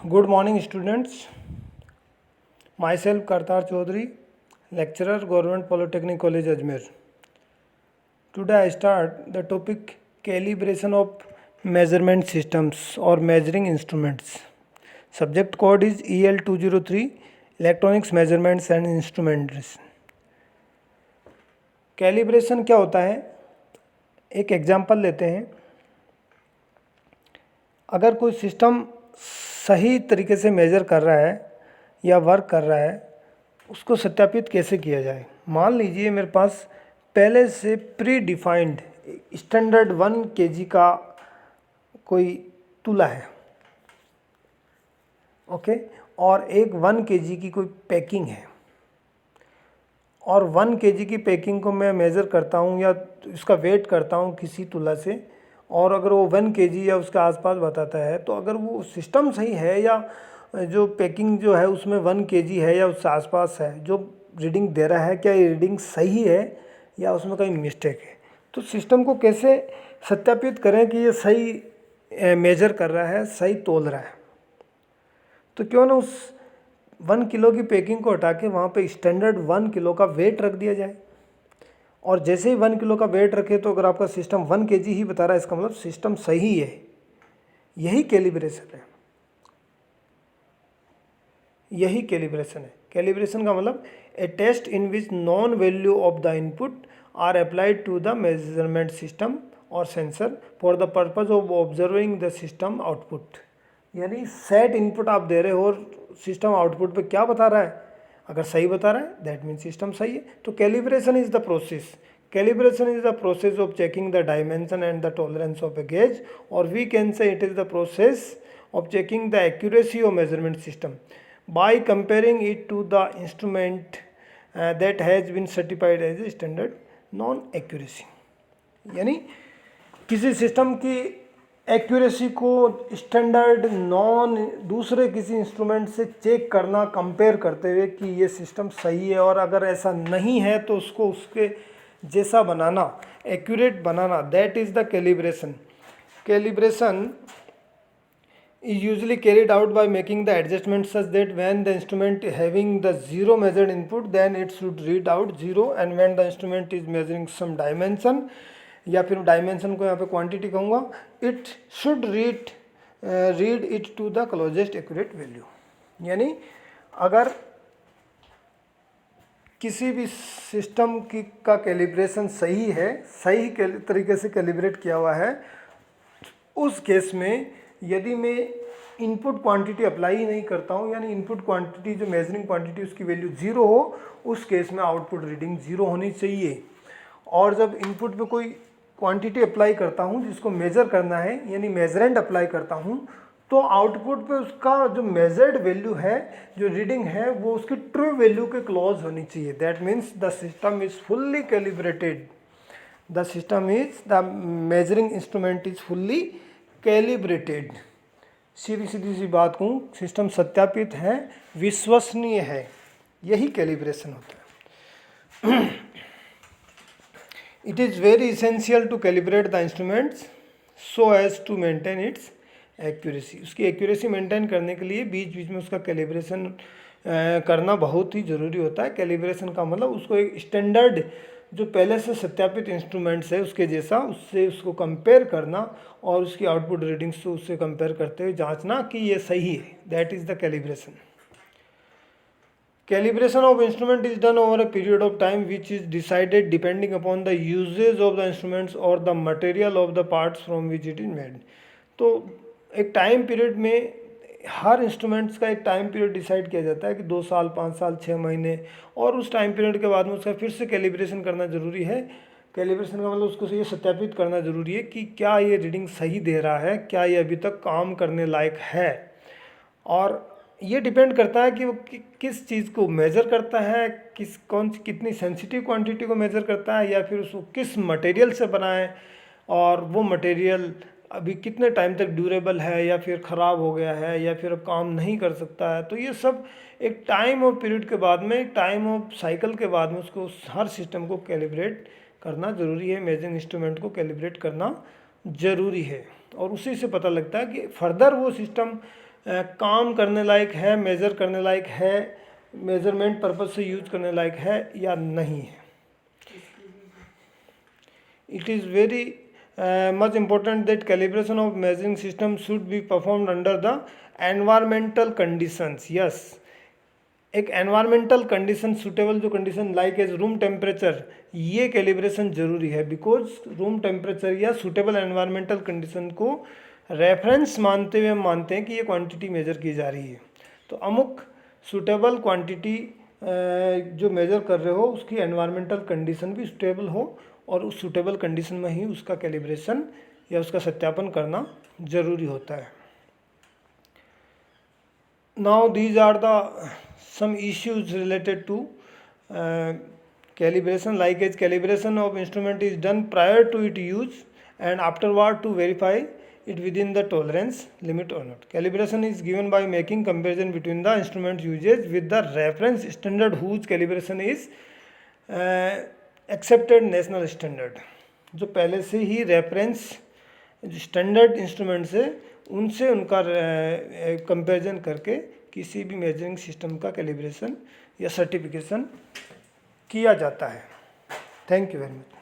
Good morning, students. Myself Kartar Chaudhary, lecturer, Government Polytechnic College, Ajmer. Today I start the topic calibration of measurement systems or measuring instruments. Subject code is EL203, Electronics Measurements and Instruments. Calibration क्या होता है? एक example लेते हैं. अगर कोई system सही तरीके से मेज़र कर रहा है या वर्क कर रहा है, उसको सत्यापित कैसे किया जाए. मान लीजिए मेरे पास पहले से प्री डिफाइंड स्टैंडर्ड 1 kg का कोई तुला है, ओके, और एक 1 kg की कोई पैकिंग है, और 1 kg की पैकिंग को मैं मेज़र करता हूँ या उसका वेट करता हूँ किसी तुला से, और अगर वो 1 kg या उसके आसपास बताता है, तो अगर वो सिस्टम सही है या जो पैकिंग जो है उसमें 1 kg है या उससे आसपास है, जो रीडिंग दे रहा है, क्या ये रीडिंग सही है या उसमें कहीं मिस्टेक है. तो सिस्टम को कैसे सत्यापित करें कि ये सही मेजर कर रहा है, सही तोल रहा है. तो क्यों ना उस 1 किलो की पैकिंग को हटा के वहाँ पे स्टैंडर्ड 1 किलो का वेट रख दिया जाए, और जैसे ही 1 किलो का वेट रखे तो अगर आपका सिस्टम 1 kg ही बता रहा है, इसका मतलब सिस्टम सही है. यही कैलिब्रेशन है. यही कैलिब्रेशन है. कैलिब्रेशन का मतलब a test in which known value of the input are applied to the measurement system और sensor for the purpose of observing the system output. यानी सेट इनपुट आप दे रहे हो और सिस्टम आउटपुट पे क्या बता रहा है, अगर सही बता रहा है दैट मीन सिस्टम सही है. तो calibration is the process. Calibration is the process of checking the dimension and the tolerance of a gauge, or we can say it is the process of checking the accuracy of measurement system by comparing it to the instrument that has been certified as a standard non accuracy. यानी किसी system की accuracy को standard non दूसरे किसी instrument से check करना, compare करते हुए कि ये सिस्टम सही है, और अगर ऐसा नहीं है तो उसको उसके जैसा बनाना, एक्यूरेट बनाना, that is the calibration. Calibration is usually carried out by making the adjustment such that when the instrument having the zero measured input, then it should read out zero, and when the instrument is measuring some dimension, या फिर dimension को यहाँ पे quantity कहूँगा, it should read it to the closest accurate value. यानी अगर किसी भी सिस्टम की का कैलिब्रेशन सही है, सही तरीके से कैलिब्रेट किया हुआ है, उस केस में यदि मैं इनपुट क्वांटिटी अप्लाई ही नहीं करता हूँ, यानी इनपुट क्वांटिटी जो मेजरिंग क्वांटिटी उसकी वैल्यू ज़ीरो हो, उस केस में आउटपुट रीडिंग ज़ीरो होनी चाहिए. और जब इनपुट पे कोई क्वांटिटी अप्लाई करता हूँ जिसको मेज़र करना है, यानी मेजरेंट अप्लाई करता हूँ, तो आउटपुट पे उसका जो मेजर्ड वैल्यू है, जो रीडिंग है, वो उसकी ट्रू वैल्यू के क्लोज होनी चाहिए. That means the system is fully calibrated. The system is the measuring instrument is fully calibrated. सीधी सीधी सी बात कहूँ, सिस्टम सत्यापित है, विश्वसनीय है. यही कैलिब्रेशन होता है. It is very essential to calibrate the instruments so as to maintain its accuracy. उसकी एक्यूरेसी मेंटेन करने के लिए बीच बीच में उसका कैलिब्रेशन करना बहुत ही ज़रूरी होता है. कैलिब्रेशन का मतलब उसको एक स्टैंडर्ड जो पहले से सत्यापित इंस्ट्रूमेंट्स है उसके जैसा, उससे उसको कंपेयर करना, और उसकी आउटपुट रीडिंग्स से उससे कंपेयर करते हुए जांचना कि ये सही है. That is the calibration. Calibration of instrument is done over a period of time which is decided depending upon the usage of the instruments or the material of the parts from which it is made. तो एक time period में हर instruments का एक time period decide किया जाता है कि 2 साल, 5 साल, 6 महीने, और उस टाइम पीरियड के बाद में उसका फिर से कैलिब्रेशन करना ज़रूरी है. कैलिब्रेशन का मतलब उसको ये सत्यापित करना ज़रूरी है कि क्या ये रीडिंग सही दे रहा है, क्या ये अभी तक काम करने लायक है. और ये डिपेंड करता है कि वो किस चीज़ को मेज़र करता है, कितनी सेंसिटिव क्वांटिटी को मेज़र करता है, या फिर उसको किस मटेरियल से बनाए, और वो मटेरियल अभी कितने टाइम तक ड्यूरेबल है, या फिर ख़राब हो गया है, या फिर अब काम नहीं कर सकता है. तो ये सब एक टाइम ऑफ पीरियड के बाद में, एक टाइम ऑफ साइकिल के बाद में उसको हर सिस्टम को कैलिब्रेट करना ज़रूरी है. मेजरिंग इंस्ट्रूमेंट को कैलिब्रेट करना ज़रूरी है, और उसी से पता लगता है कि फर्दर वो सिस्टम काम करने लायक है, मेज़र करने लायक है, मेज़रमेंट पर्पज से यूज करने लायक है या नहीं है। It is very much important that calibration of measuring system should be performed under the environmental conditions. Yes, एक एनवायरमेंटल कंडीशन सुटेबल जो condition like as room temperature, ये कैलिब्रेशन जरूरी है बिकॉज रूम टेम्परेचर या सुटेबल एनवायरमेंटल कंडीशन को reference मानते हुए हम मानते हैं कि ये क्वांटिटी मेजर की जा रही है। तो अमुक सुटेबल क्वांटिटी जो मेजर कर रहे हो उसकी एनवायरमेंटल कंडीशन भी सुटेबल हो और उस सुटेबल कंडीशन में ही उसका कैलिब्रेशन या उसका सत्यापन करना जरूरी होता है। Now these are the some issues related to calibration, like as calibration of instrument is done prior to its use and afterward to verify it within the tolerance limit or not. Calibration is given by making comparison between the instrument usage with the reference standard whose calibration is accepted national standard. जो पहले से ही reference standard instruments है उनसे उनका comparison करके किसी भी measuring system का कैलिब्रेशन या सर्टिफिकेशन किया जाता है। Thank you very much.